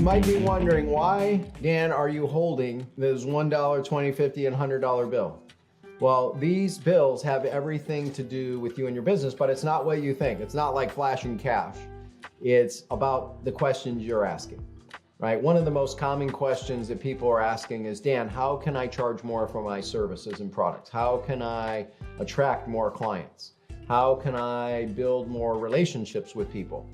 might be wondering, why, Dan, are you holding this $1, $20, $50, and $100 bill? Well, these bills have everything to do with you and your business, but it's not what you think. It's not like flashing cash. It's about the questions you're asking, right? One of the most common questions that people are asking is, Dan, how can I charge more for my services and products? How can I attract more clients? How can I build more relationships with people?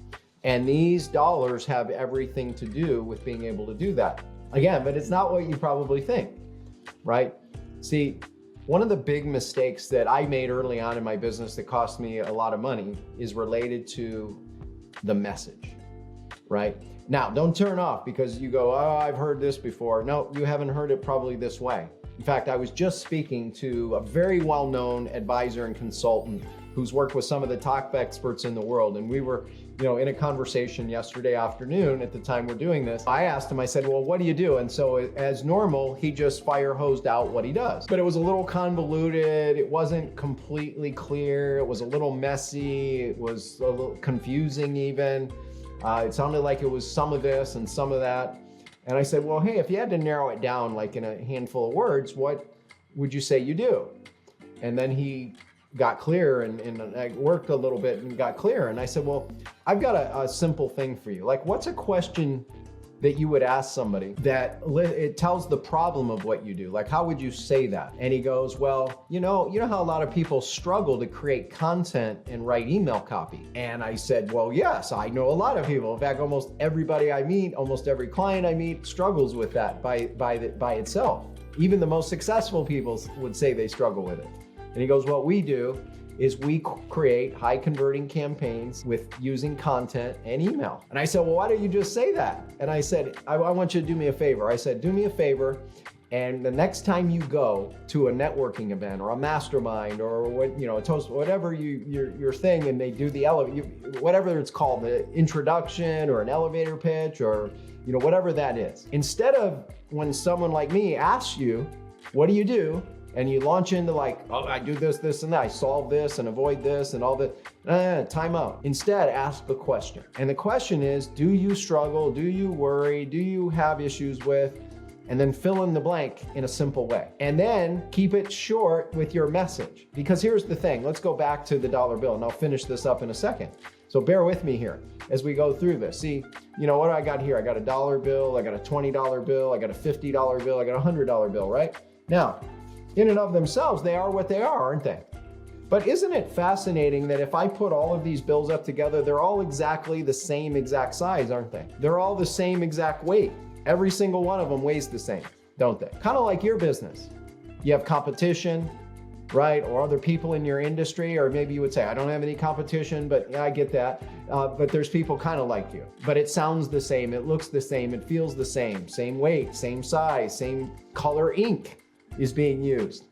And these dollars have everything to do with being able to do that. Again, but it's not what you probably think, right? See, one of the big mistakes that I made early on in my business that cost me a lot of money is related to the message, right? Now, don't turn off because you go, oh, I've heard this before. No, you haven't heard it probably this way. In fact, I was just speaking to a very well-known advisor and consultant who's worked with some of the top experts in the world. And we were, in a conversation yesterday afternoon at the time we're doing this. I asked him, I said, well, what do you do? And so as normal, he just fire hosed out what he does. But it was a little convoluted. It wasn't completely clear. It was a little messy. It was a little confusing even. It sounded like it was some of this and some of that. And I said, well, hey, if you had to narrow it down like in a handful of words, what would you say you do? And then he got clear and I worked a little bit and got clear. And I said, well, I've got a simple thing for you. Like, what's a question that you would ask somebody that it tells the problem of what you do? Like, how would you say that? And he goes, well, you know how a lot of people struggle to create content and write email copy? And I said, well, yes, I know a lot of people. In fact, almost everybody I meet, almost every client I meet struggles with that by itself. Even the most successful people would say they struggle with it. And he goes, what we do is we create high converting campaigns with using content and email. And I said, well, why don't you just say that? And I said, I want you to do me a favor. I said, do me a favor. And the next time you go to a networking event or a mastermind or a toast, whatever your thing, and they do the whatever it's called, the introduction or an elevator pitch or whatever that is. Instead of when someone like me asks you, what do you do? And you launch into like, oh, I do this, this, and that. I solve this and avoid this and all that. Time out. Instead, ask the question. And the question is, do you struggle? Do you worry? Do you have issues with? And then fill in the blank in a simple way. And then keep it short with your message. Because here's the thing. Let's go back to the dollar bill, and I'll finish this up in a second. So bear with me here as we go through this. See, what do I got here? I got a dollar bill, I got a $20 bill, I got a $50 bill, I got a $100 bill, right? Now, in and of themselves, they are what they are, aren't they? But isn't it fascinating that if I put all of these bills up together, they're all exactly the same exact size, aren't they? They're all the same exact weight. Every single one of them weighs the same, don't they? Kind of like your business. You have competition, right? Or other people in your industry, or maybe you would say, I don't have any competition, but yeah, I get that. But there's people kind of like you. But it sounds the same, it looks the same, it feels the same weight, same size, same color ink is being used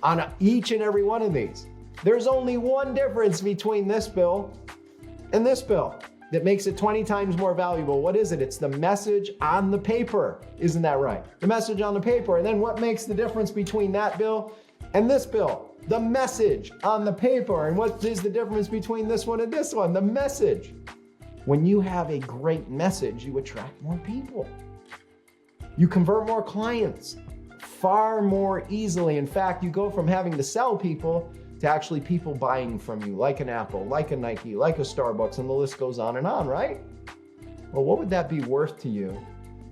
on each and every one of these. There's only one difference between this bill and this bill that makes it 20 times more valuable. What is it? It's the message on the paper. Isn't that right? The message on the paper. And then what makes the difference between that bill and this bill? The message on the paper. And what is the difference between this one and this one? The message. When you have a great message, you attract more people. You convert more clients far more easily. In fact, you go from having to sell people to actually people buying from you, like an Apple, like a Nike, like a Starbucks, and the list goes on, right? Well, what would that be worth to you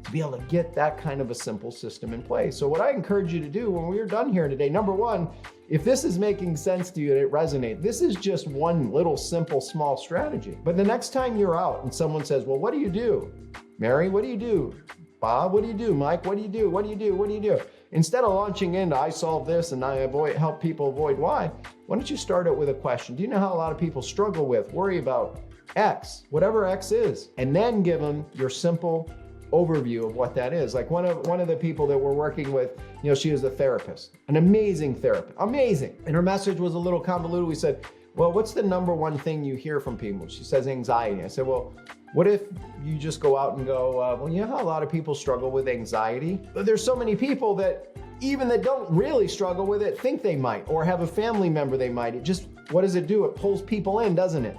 to be able to get that kind of a simple system in place? So what I encourage you to do when we're done here today, number one, if this is making sense to you and it resonates, this is just one little simple, small strategy. But the next time you're out and someone says, well, what do you do? Mary, what do you do? Bob, what do you do? Mike, what do you do? What do you do? What do you do? Instead of launching into I solve this and I help people avoid Y, why don't you start it with a question? Do you know how a lot of people struggle with, worry about X, whatever X is, and then give them your simple overview of what that is. Like one of the people that we're working with, she is a therapist, an amazing therapist, amazing. And her message was a little convoluted. We said, well, what's the number one thing you hear from people? She says anxiety. I said, well, what if you just go out and go, well, you know how a lot of people struggle with anxiety? But there's so many people that even that don't really struggle with it think they might, or have a family member they might. What does it do? It pulls people in, doesn't it?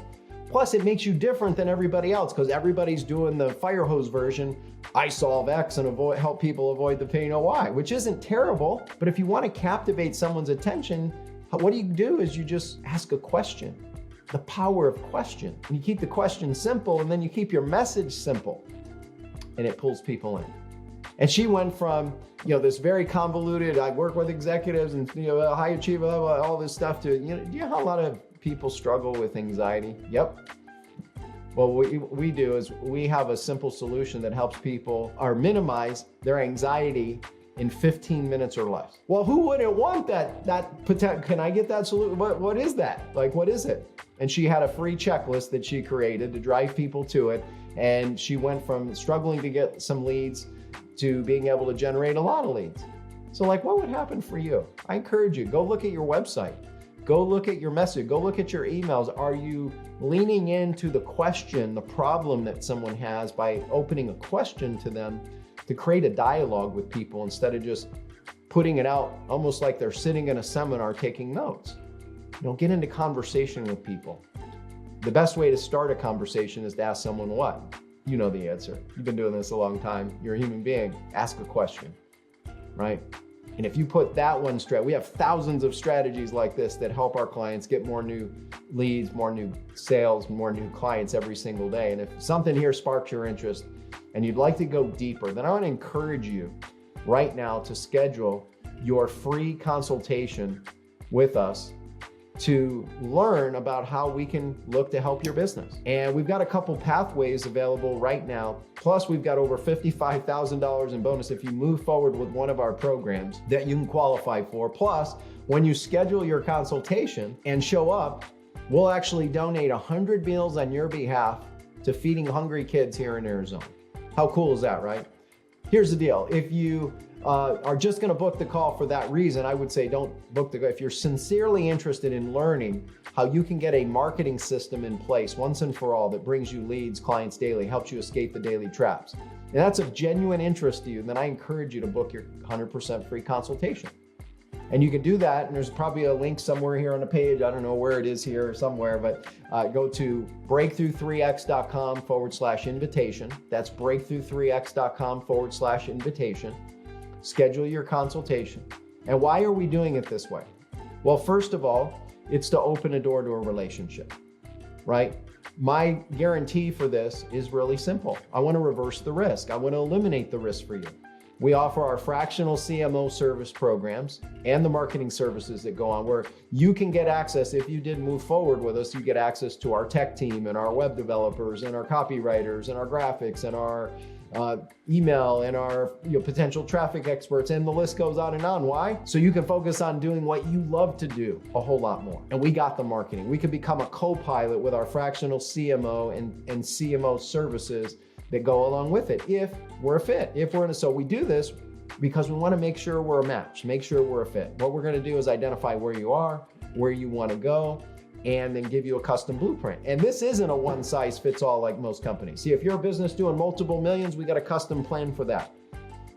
Plus, it makes you different than everybody else because everybody's doing the fire hose version. I solve X and help people avoid the pain of Y, which isn't terrible. But if you want to captivate someone's attention, what you do is you just ask a question. The power of question. And you keep the question simple, and then you keep your message simple, and it pulls people in. And she went from, this very convoluted, I work with executives and, high achiever, all this stuff to, do you know how a lot of people struggle with anxiety? Yep. Well, what we do is we have a simple solution that helps people minimize their anxiety in 15 minutes or less. Well, who wouldn't want that can I get that solution? What is that? Like, what is it? And she had a free checklist that she created to drive people to it. And she went from struggling to get some leads to being able to generate a lot of leads. So like, what would happen for you? I encourage you, go look at your website. Go look at your message. Go look at your emails. Are you leaning into the question, the problem that someone has by opening a question to them to create a dialogue with people instead of just putting it out almost like they're sitting in a seminar taking notes? Get into conversation with people. The best way to start a conversation is to ask someone what? You know the answer. You've been doing this a long time. You're a human being. Ask a question, right? And if you put that one straight, we have thousands of strategies like this that help our clients get more new leads, more new sales, more new clients every single day. And if something here sparks your interest and you'd like to go deeper, then I want to encourage you right now to schedule your free consultation with us to learn about how we can look to help your business. And we've got a couple pathways available right now. Plus, we've got over $55,000 in bonus if you move forward with one of our programs that you can qualify for. Plus, when you schedule your consultation and show up, we'll actually donate 100 meals on your behalf to feeding hungry kids here in Arizona. How cool is that, right? Here's the deal. If you are just going to book the call for that reason, I would say don't book the call. If you're sincerely interested in learning how you can get a marketing system in place once and for all that brings you leads, clients daily, helps you escape the daily traps, and that's of genuine interest to you, then I encourage you to book your 100% free consultation. And you can do that, and there's probably a link somewhere here on the page. I don't know where it is here or somewhere, but go to breakthrough3x.com/invitation. That's breakthrough3x.com/invitation. Schedule your consultation. And why are we doing it this way? Well, first of all, it's to open a door to a relationship, right? My guarantee for this is really simple. I want to reverse the risk. I want to eliminate the risk for you. We offer our fractional CMO service programs and the marketing services that go on, where you can get access. If you did move forward with us, you get access to our tech team and our web developers and our copywriters and our graphics and our email and our potential traffic experts, and the list goes on and on. Why? So you can focus on doing what you love to do a whole lot more. And we got the marketing. We can become a co-pilot with our fractional CMO and CMO services that go along with it if we're a fit. So we do this because we want to make sure we're a match, make sure we're a fit. What we're going to do is identify where you are, where you want to go, and then give you a custom blueprint. And this isn't a one size fits all like most companies. See, if you're a business doing multiple millions, we got a custom plan for that.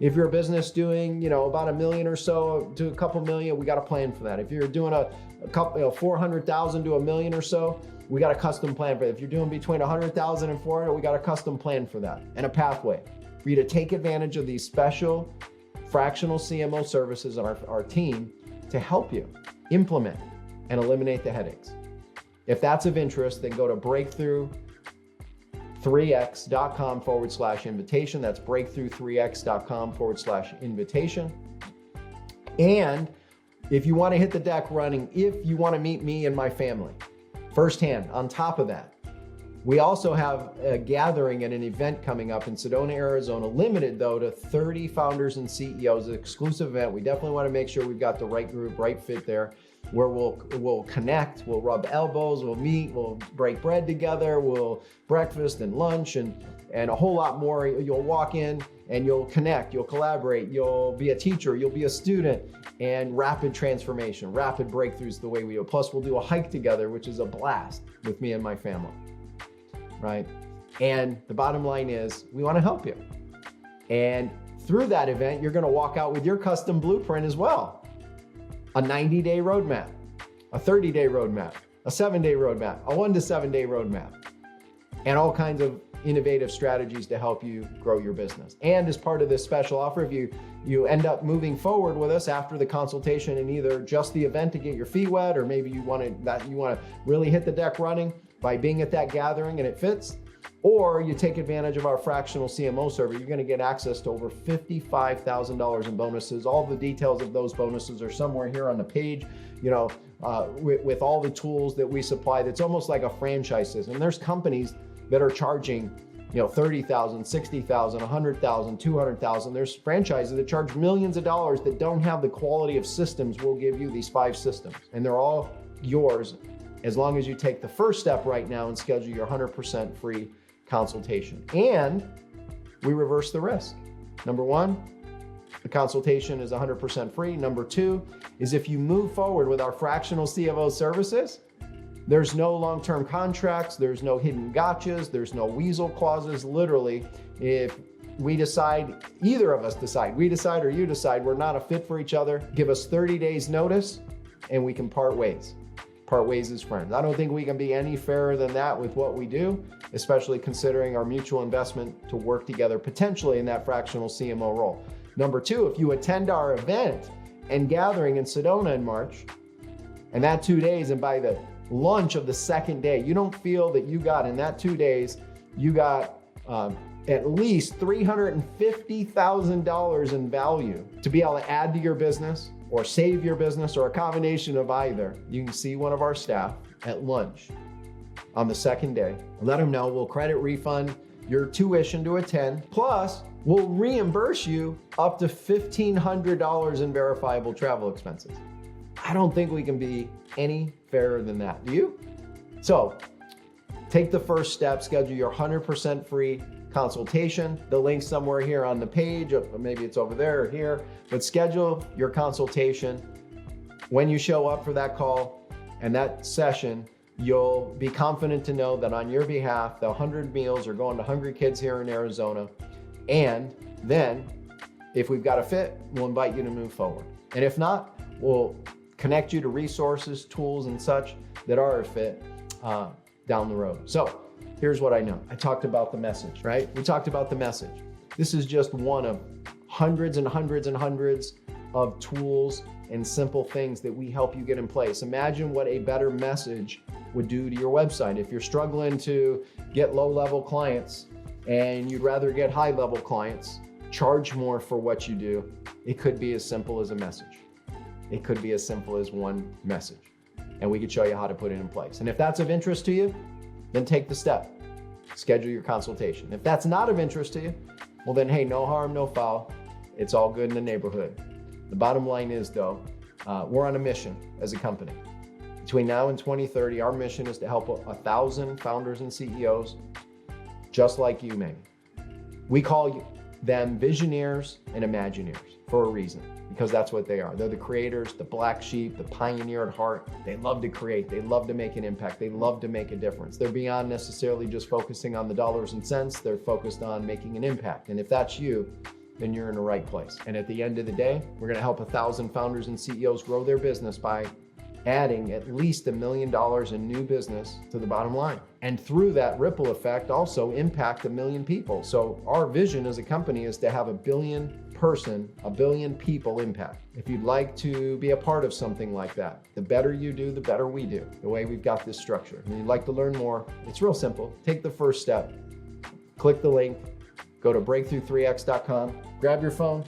If you're a business doing, about $1 million or so to a couple million, we got a plan for that. If you're doing a couple, 400,000 to $1 million or so, we got a custom plan for that. If you're doing between 100,000 and 400, we got a custom plan for that and a pathway for you to take advantage of these special fractional CMO services on our team to help you implement and eliminate the headaches. If that's of interest, then go to breakthrough3x.com/invitation. That's breakthrough3x.com/invitation. And if you want to hit the deck running, if you want to meet me and my family firsthand, on top of that, we also have a gathering and an event coming up in Sedona, Arizona, limited though to 30 founders and CEOs, an exclusive event. We definitely want to make sure we've got the right group, right fit there, where we'll connect, we'll rub elbows, we'll meet, we'll break bread together, we'll breakfast and lunch and a whole lot more. You'll walk in and you'll connect, you'll collaborate, you'll be a teacher, you'll be a student, and rapid transformation, rapid breakthroughs the way we do. Plus we'll do a hike together, which is a blast with me and my family, right? And the bottom line is we want to help you. And through that event, you're going to walk out with your custom blueprint as well. A 90-day roadmap, a 30-day roadmap, a 7-day roadmap, a 1 to 7 day roadmap, and all kinds of innovative strategies to help you grow your business. And as part of this special offer, if you end up moving forward with us after the consultation and either just the event to get your feet wet, or maybe you want to really hit the deck running by being at that gathering and it fits, or you take advantage of our fractional CMO server, you're going to get access to over $55,000 in bonuses. All the details of those bonuses are somewhere here on the page, with all the tools that we supply. That's almost like a franchise system. There's companies that are charging, $30,000, $60,000, $100,000, $200,000. There's franchises that charge millions of dollars that don't have the quality of systems. We'll give you these 5 systems, and they're all yours as long as you take the first step right now and schedule your 100% free consultation. And we reverse the risk. Number 1, the consultation is 100% free. Number 2 is if you move forward with our fractional CMO services, there's no long-term contracts, there's no hidden gotchas, there's no weasel clauses. Literally, if we decide, either of us decide, we decide or you decide we're not a fit for each other, give us 30 days notice and we can part ways. Part ways as friends. I don't think we can be any fairer than that with what we do, especially considering our mutual investment to work together potentially in that fractional CMO role. Number 2, if you attend our event and gathering in Sedona in March, and that 2 days, and by the lunch of the second day, you don't feel that you got in that 2 days, you got at least $350,000 in value to be able to add to your business or save your business or a combination of either, you can see one of our staff at lunch on the second day. Let them know we'll credit refund your tuition to attend, plus we'll reimburse you up to $1,500 in verifiable travel expenses. I don't think we can be any fairer than that. Do you? So take the first step, schedule your 100% free consultation. The link's somewhere here on the page, or maybe it's over there or here, but schedule your consultation. When you show up for that call and that session, you'll be confident to know that on your behalf, the 100 meals are going to hungry kids here in Arizona. And then if we've got a fit, we'll invite you to move forward. And if not, we'll connect you to resources, tools, and such that are a fit down the road. So here's what I know. I talked about the message, right? We talked about the message. This is just one of hundreds and hundreds and hundreds of tools and simple things that we help you get in place. Imagine what a better message would do to your website. If you're struggling to get low-level clients and you'd rather get high-level clients, charge more for what you do. It could be as simple as a message. It could be as simple as one message, and we could show you how to put it in place. And if that's of interest to you, then take the step, schedule your consultation. If that's not of interest to you, well then, hey, no harm, no foul. It's all good in the neighborhood. The bottom line is though, we're on a mission as a company. Between now and 2030, our mission is to help 1,000 founders and CEOs just like you, maybe. We call them visionaries and imagineers for a reason, because that's what they are. They're the creators, the black sheep, the pioneer at heart. They love to create. They love to make an impact. They love to make a difference. They're beyond necessarily just focusing on the dollars and cents. They're focused on making an impact. And if that's you, then you're in the right place. And at the end of the day, we're going to help 1,000 founders and CEOs grow their business by adding at least $1 million in new business to the bottom line. And through that ripple effect, also impact 1 million people. So our vision as a company is to have 1 billion people impact. If you'd like to be a part of something like that, the better you do, the better we do, the way we've got this structure. And you'd like to learn more, it's real simple. Take the first step, click the link, go to breakthrough3x.com, grab your phone.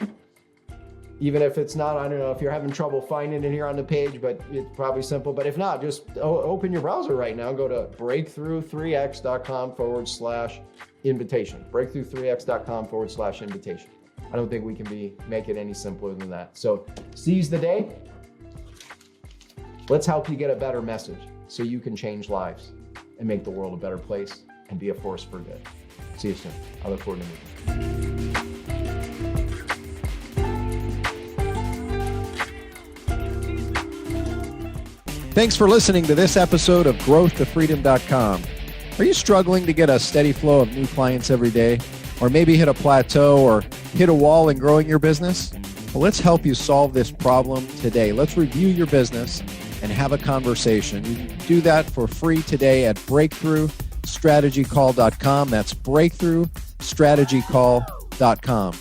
Even if it's not, I don't know if you're having trouble finding it here on the page, but it's probably simple. But if not, just open your browser right now, go to breakthrough3x.com/invitation, breakthrough3x.com/invitation. I don't think we can make it any simpler than that. So seize the day. Let's help you get a better message so you can change lives and make the world a better place and be a force for good. See you soon. I look forward to meeting you. Thanks for listening to this episode of GrowthToFreedom.com. Are you struggling to get a steady flow of new clients every day? Or maybe hit a plateau or hit a wall in growing your business? Well, let's help you solve this problem today. Let's review your business and have a conversation. You can do that for free today at breakthroughstrategycall.com. That's breakthroughstrategycall.com.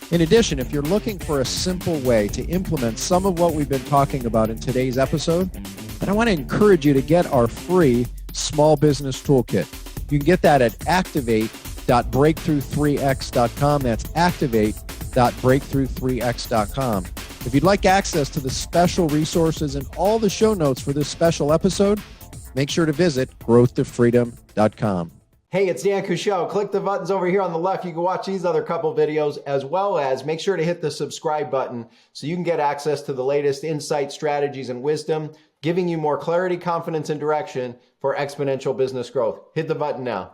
In addition, if you're looking for a simple way to implement some of what we've been talking about in today's episode, then I want to encourage you to get our free small business toolkit. You can get that at activate.breakthrough3x.com. That's activate.breakthrough3x.com. If you'd like access to the special resources and all the show notes for this special episode, make sure to visit growthtofreedom.com. Hey, it's Dan Kuschell. Click the buttons over here on the left. You can watch these other couple videos, as well as make sure to hit the subscribe button so you can get access to the latest insights, strategies, and wisdom, giving you more clarity, confidence, and direction for exponential business growth. Hit the button now.